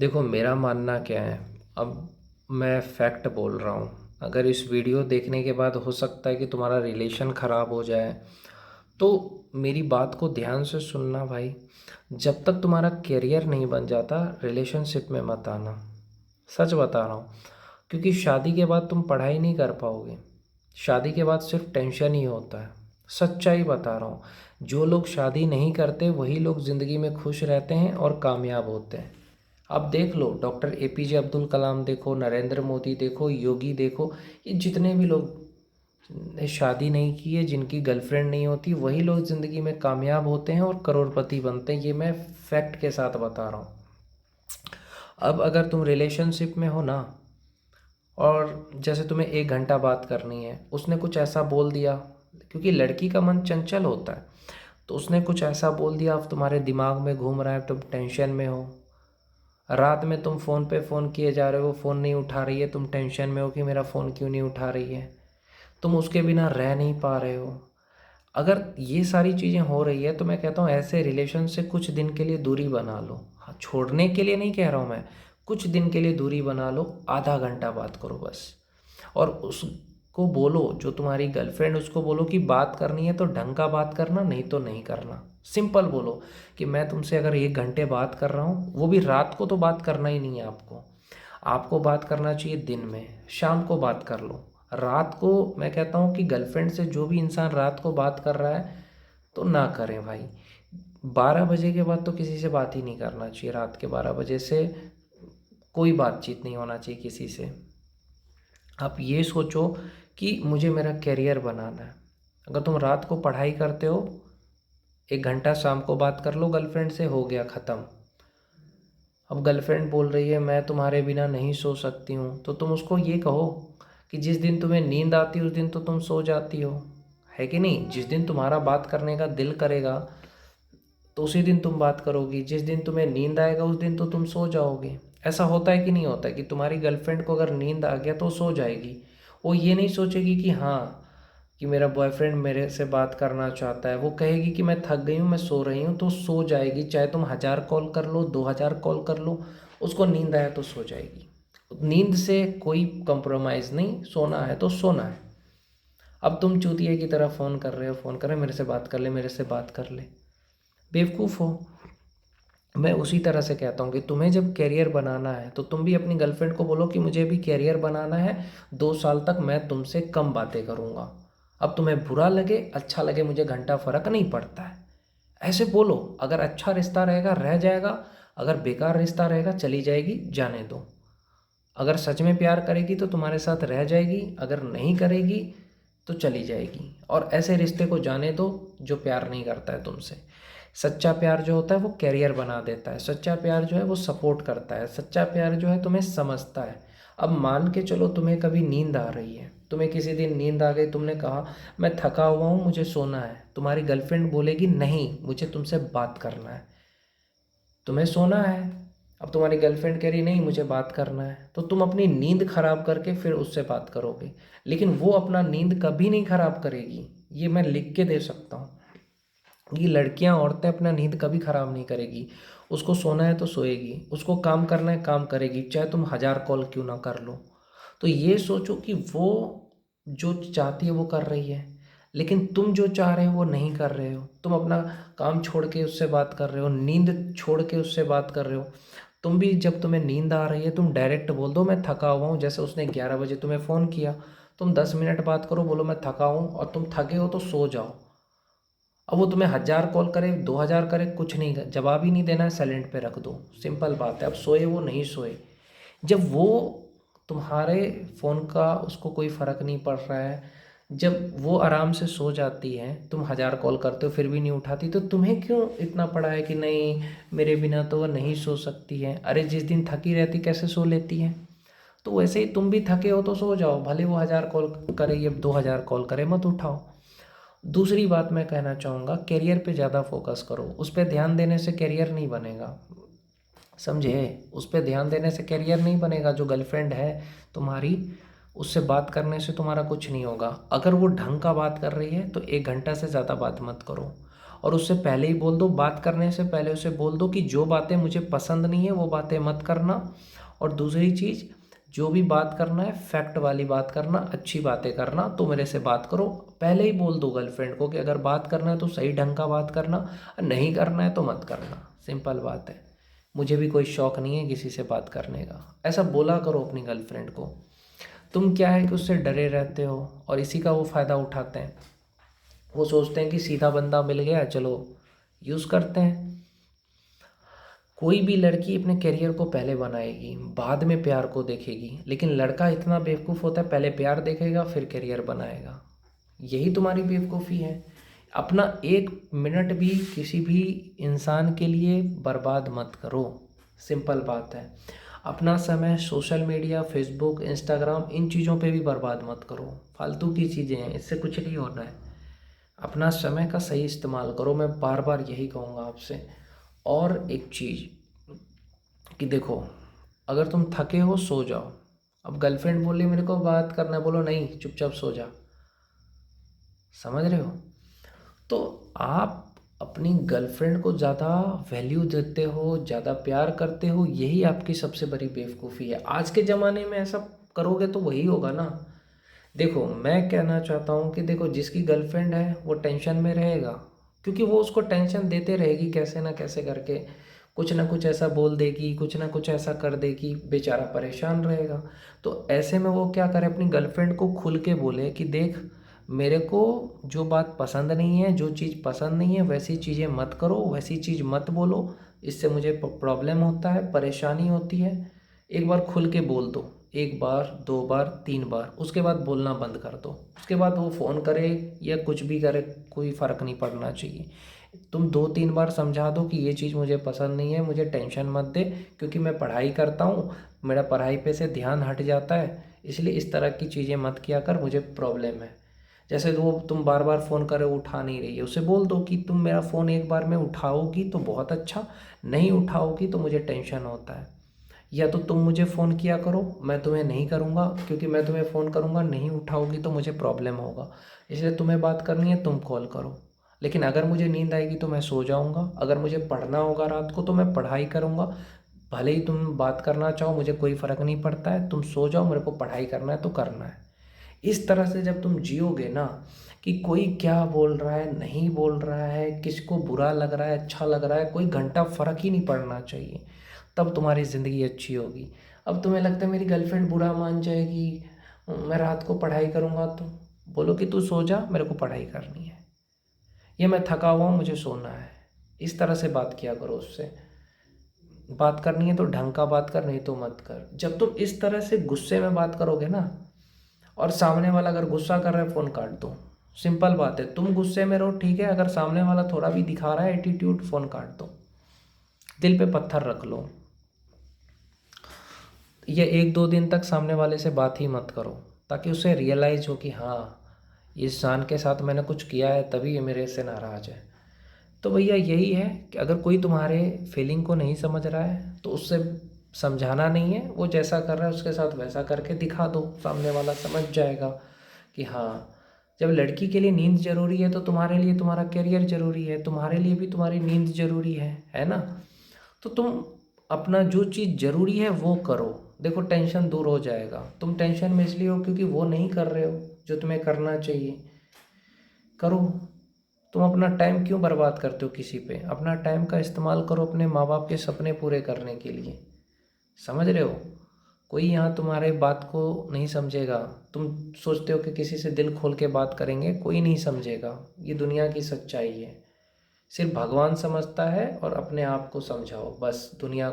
देखो मेरा मानना क्या है। अब मैं फैक्ट बोल रहा हूँ। अगर इस वीडियो देखने के बाद हो सकता है कि तुम्हारा रिलेशन ख़राब हो जाए, तो मेरी बात को ध्यान से सुनना भाई। जब तक तुम्हारा करियर नहीं बन जाता रिलेशनशिप में मत आना। सच बता रहा हूँ। क्योंकि शादी के बाद तुम पढ़ाई नहीं कर पाओगे। शादी के बाद सिर्फ टेंशन ही होता है। सच्चाई बता रहा हूँ। जो लोग शादी नहीं करते वही लोग ज़िंदगी में खुश रहते हैं और कामयाब होते हैं। आप देख लो, डॉक्टर एपीजे अब्दुल कलाम देखो, नरेंद्र मोदी देखो, योगी देखो, ये जितने भी लोग ने शादी नहीं की है, जिनकी गर्लफ्रेंड नहीं होती, वही लोग ज़िंदगी में कामयाब होते हैं और करोड़पति बनते हैं। ये मैं फैक्ट के साथ बता रहा हूँ। अब अगर तुम रिलेशनशिप में हो ना, और जैसे तुम्हें 1 घंटा बात करनी है, उसने कुछ ऐसा बोल दिया, क्योंकि लड़की का मन चंचल होता है, तो उसने कुछ ऐसा बोल दिया, अब तुम्हारे दिमाग में घूम रहा है, तुम टेंशन में हो। रात में तुम फ़ोन पे फ़ोन किए जा रहे हो, फ़ोन नहीं उठा रही है, तुम टेंशन में हो कि मेरा फ़ोन क्यों नहीं उठा रही है। तुम उसके बिना रह नहीं पा रहे हो। अगर ये सारी चीज़ें हो रही है तो मैं कहता हूँ ऐसे रिलेशन से कुछ दिन के लिए दूरी बना लो। हाँ, छोड़ने के लिए नहीं कह रहा हूँ मैं। कुछ दिन के लिए दूरी बना लो, आधा घंटा बात करो बस। और उसको बोलो, जो तुम्हारी गर्लफ्रेंड, उसको बोलो कि बात करनी है तो ढंग का बात करना, नहीं तो नहीं करना। सिंपल बोलो कि मैं तुमसे अगर 1 घंटे बात कर रहा हूँ, वो भी रात को तो बात करना ही नहीं है आपको। आपको बात करना चाहिए दिन में, शाम को बात कर लो। रात को मैं कहता हूँ कि गर्लफ्रेंड से जो भी इंसान रात को बात कर रहा है तो ना करें भाई। 12 बजे के बाद तो किसी से बात ही नहीं करना चाहिए। रात के 12 बजे से कोई बातचीत नहीं होना चाहिए किसी से। आप ये सोचो कि मुझे मेरा करियर बनाना है। अगर तुम रात को पढ़ाई करते हो, 1 घंटा शाम को बात कर लो गर्लफ्रेंड से, हो गया ख़त्म। अब गर्लफ्रेंड बोल रही है मैं तुम्हारे बिना नहीं सो सकती हूँ, तो तुम उसको ये कहो कि जिस दिन तुम्हें नींद आती है उस दिन तो तुम सो जाती हो, है कि नहीं। जिस दिन तुम्हारा बात करने का दिल करेगा तो उसी दिन तुम बात करोगी। जिस दिन तुम्हें नींद आएगा उस दिन तो तुम सो जाओगे। ऐसा होता है कि नहीं होता है कि तुम्हारी गर्लफ्रेंड को अगर नींद आ गया तो सो जाएगी। वो ये नहीं सोचेगी कि हाँ, कि मेरा बॉयफ्रेंड मेरे से बात करना चाहता है। वो कहेगी कि मैं थक गई हूँ, मैं सो रही हूँ, तो सो जाएगी। चाहे तुम 1000 कॉल कर लो, 2000 कॉल कर लो, उसको नींद आया तो सो जाएगी। नींद से कोई कंप्रोमाइज़ नहीं, सोना है तो सोना है। अब तुम चूतिए की तरह फ़ोन कर रहे हो, फ़ोन कर रहे हो, मेरे से बात कर ले, मेरे से बात कर ले। बेवकूफ़ हो। मैं उसी तरह से कहता हूँ कि तुम्हें जब करियर बनाना है तो तुम भी अपनी गर्लफ्रेंड को बोलो कि मुझे भी करियर बनाना है, 2 साल तक मैं तुमसे कम बातें करूँगा। अब तुम्हें बुरा लगे अच्छा लगे, मुझे घंटा फ़र्क नहीं पड़ता है। ऐसे बोलो। अगर अच्छा रिश्ता रहेगा रह जाएगा, अगर बेकार रिश्ता रहेगा चली जाएगी, जाने दो। अगर सच में प्यार करेगी तो तुम्हारे साथ रह जाएगी, अगर नहीं करेगी तो चली जाएगी। और ऐसे रिश्ते को जाने दो जो प्यार नहीं करता है तुमसे। सच्चा प्यार जो होता है वो कैरियर बना देता है। सच्चा प्यार जो है वो सपोर्ट करता है। सच्चा प्यार जो है तुम्हें समझता है। अब मान के चलो तुम्हें कभी नींद आ रही है, तुम्हें किसी दिन नींद आ गई, तुमने कहा मैं थका हुआ हूँ मुझे सोना है, तुम्हारी गर्लफ्रेंड बोलेगी नहीं मुझे तुमसे बात करना है। तुम्हें सोना है, अब तुम्हारी गर्लफ्रेंड कह रही नहीं मुझे बात करना है, तो तुम अपनी नींद खराब करके फिर उससे बात करोगे। लेकिन वो अपना नींद कभी नहीं खराब करेगी। ये मैं लिख के दे सकता हूँ। ये लड़कियां, औरतें अपना नींद कभी ख़राब नहीं करेगी। उसको सोना है तो सोएगी, उसको काम करना है काम करेगी, चाहे तुम 1000 कॉल क्यों ना कर लो। तो ये सोचो कि वो जो चाहती है वो कर रही है, लेकिन तुम जो चाह रहे हो वो नहीं कर रहे हो। तुम अपना काम छोड़ के उससे बात कर रहे हो, नींद छोड़ के उससे बात कर रहे हो। तुम भी जब तुम्हें नींद आ रही है तुम डायरेक्ट बोल दो मैं थका हुआ हूँ। जैसे उसने 11 बजे तुम्हें फ़ोन किया, तुम 10 मिनट बात करो, बोलो मैं थका हूँ, और तुम थके हो तो सो जाओ। अब वो तुम्हें 1000 कॉल करे, 2000 करे, कुछ नहीं, जवाब ही नहीं देना है, साइलेंट पे रख दो। सिंपल बात है। अब सोए वो नहीं सोए, जब वो तुम्हारे फ़ोन का उसको कोई फ़र्क नहीं पड़ रहा है, जब वो आराम से सो जाती है, तुम 1000 कॉल करते हो फिर भी नहीं उठाती, तो तुम्हें क्यों इतना पड़ा है कि नहीं मेरे बिना तो वह नहीं सो सकती है। अरे जिस दिन थकी रहती कैसे सो लेती है। तो वैसे ही तुम भी थके हो तो सो जाओ, भले वो 1000 कॉल करे या 2000 कॉल करे, मत उठाओ। दूसरी बात मैं कहना चाहूँगा, करियर पे ज़्यादा फोकस करो। उस पर ध्यान देने से करियर नहीं बनेगा, समझे। उस पर ध्यान देने से करियर नहीं बनेगा। जो गर्लफ्रेंड है तुम्हारी, उससे बात करने से तुम्हारा कुछ नहीं होगा। अगर वो ढंग का बात कर रही है तो 1 घंटा से ज़्यादा बात मत करो। और उससे पहले ही बोल दो, बात करने से पहले उसे बोल दो कि जो बातें मुझे पसंद नहीं है वो बातें मत करना। और दूसरी चीज़, जो भी बात करना है फैक्ट वाली बात करना, अच्छी बातें करना, तो मेरे से बात करो। पहले ही बोल दो गर्लफ्रेंड को कि अगर बात करना है तो सही ढंग का बात करना, और नहीं करना है तो मत करना। सिंपल बात है। मुझे भी कोई शौक़ नहीं है किसी से बात करने का, ऐसा बोला करो अपनी गर्लफ्रेंड को। तुम क्या है कि उससे डरे रहते हो और इसी का वो फ़ायदा उठाते हैं। वो सोचते हैं कि सीधा बंदा मिल गया, चलो यूज़ करते हैं। कोई भी लड़की अपने करियर को पहले बनाएगी, बाद में प्यार को देखेगी, लेकिन लड़का इतना बेवकूफ़ होता है, पहले प्यार देखेगा फिर करियर बनाएगा। यही तुम्हारी बेवकूफ़ी है। अपना 1 मिनट भी किसी भी इंसान के लिए बर्बाद मत करो। सिंपल बात है। अपना समय सोशल मीडिया, फेसबुक, इंस्टाग्राम, इन चीज़ों पे भी बर्बाद मत करो। फालतू की चीज़ें हैं, इससे कुछ नहीं होना है। अपना समय का सही इस्तेमाल करो, मैं बार बार यही कहूँगा आपसे। और एक चीज़ कि देखो, अगर तुम थके हो सो जाओ। अब गर्लफ्रेंड बोली मेरे को बात करना है, बोलो नहीं चुपचाप सो जा। समझ रहे हो? तो आप अपनी गर्लफ्रेंड को ज़्यादा वैल्यू देते हो, ज़्यादा प्यार करते हो, यही आपकी सबसे बड़ी बेवकूफ़ी है। आज के ज़माने में ऐसा करोगे तो वही होगा ना। देखो, मैं कहना चाहता हूँ कि देखो, जिसकी गर्लफ्रेंड है वो टेंशन में रहेगा, क्योंकि वो उसको टेंशन देते रहेगी कैसे ना कैसे करके। कुछ ना कुछ ऐसा बोल देगी, कुछ ना कुछ ऐसा कर देगी, बेचारा परेशान रहेगा। तो ऐसे में वो क्या करे, अपनी गर्लफ्रेंड को खुल के बोले कि देख, मेरे को जो बात पसंद नहीं है, जो चीज़ पसंद नहीं है, वैसी चीज़ें मत करो, वैसी चीज़ मत बोलो, इससे मुझे प्रॉब्लम होता है, परेशानी होती है। एक बार खुल के बोल दो, 1 बार, 2 बार, 3 बार, उसके बाद बोलना बंद कर दो। उसके बाद वो फ़ोन करे या कुछ भी करे, कोई फ़र्क नहीं पड़ना चाहिए। तुम 2-3 बार समझा दो कि ये चीज़ मुझे पसंद नहीं है, मुझे टेंशन मत दे, क्योंकि मैं पढ़ाई करता हूँ, मेरा पढ़ाई पे से ध्यान हट जाता है, इसलिए इस तरह की चीज़ें मत किया कर, मुझे प्रॉब्लम है। जैसे वो तुम बार बार फ़ोन करे उठा नहीं रही है, उसे बोल दो कि तुम मेरा फ़ोन एक बार में उठाओगी तो बहुत अच्छा, नहीं उठाओगी तो मुझे टेंशन होता है। या तो तुम मुझे फ़ोन किया करो, मैं तुम्हें नहीं करूँगा, क्योंकि मैं तुम्हें फ़ोन करूँगा नहीं उठाओगी तो मुझे प्रॉब्लम होगा, इसलिए तुम्हें बात करनी है तुम कॉल करो। लेकिन अगर मुझे नींद आएगी तो मैं सो जाऊँगा, अगर मुझे पढ़ना होगा रात को तो मैं पढ़ाई करूँगा। भले ही तुम बात करना चाहो, मुझे कोई फ़र्क नहीं पड़ता है, तुम सो जाओ, मेरे को पढ़ाई करना है तो करना है। इस तरह से जब तुम जियोगे ना, कि कोई क्या बोल रहा है, नहीं बोल रहा है, किसको बुरा लग रहा है, अच्छा लग रहा है, कोई घंटा फ़र्क ही नहीं पड़ना चाहिए, तब तुम्हारी ज़िंदगी अच्छी होगी। अब तुम्हें लगता है मेरी गर्लफ्रेंड बुरा मान जाएगी, मैं रात को पढ़ाई करूँगा, तो बोलो कि तू सो जा, मेरे को पढ़ाई करनी है, या मैं थका हुआ हूँ, मुझे सोना है। इस तरह से बात किया करो उससे। बात करनी है तो ढंग का बात कर, नहीं तो मत कर। जब तुम इस तरह से गुस्से में बात करोगे ना, और सामने वाला अगर गुस्सा कर रहा है, फ़ोन काट दो। सिंपल बात है, तुम गुस्से में रहो ठीक है, अगर सामने वाला थोड़ा भी दिखा रहा है एटीट्यूड, फ़ोन काट दो। दिल पे पत्थर रख लो। ये 1-2 दिन तक सामने वाले से बात ही मत करो, ताकि उसे रियलाइज़ हो कि हाँ, इस इंसान के साथ मैंने कुछ किया है तभी ये मेरे से नाराज़ है। तो भैया यही है कि अगर कोई तुम्हारे फीलिंग को नहीं समझ रहा है तो उससे समझाना नहीं है, वो जैसा कर रहा है उसके साथ वैसा करके दिखा दो, सामने वाला समझ जाएगा कि हाँ, जब लड़की के लिए नींद ज़रूरी है तो तुम्हारे लिए तुम्हारा करियर ज़रूरी है, तुम्हारे लिए भी तुम्हारी नींद ज़रूरी है ना? तो तुम अपना जो चीज़ ज़रूरी है वो करो। देखो, टेंशन दूर हो जाएगा। तुम टेंशन में इसलिए हो क्योंकि वो नहीं कर रहे हो जो तुम्हें करना चाहिए। करो। तुम अपना टाइम क्यों बर्बाद करते हो किसी पे? अपना टाइम का इस्तेमाल करो अपने माँ बाप के सपने पूरे करने के लिए। समझ रहे हो? कोई यहाँ तुम्हारे बात को नहीं समझेगा। तुम सोचते हो कि किसी से दिल खोल के बात करेंगे, कोई नहीं समझेगा। ये दुनिया की सच्चाई है। सिर्फ भगवान समझता है, और अपने आप को समझाओ बस। दुनिया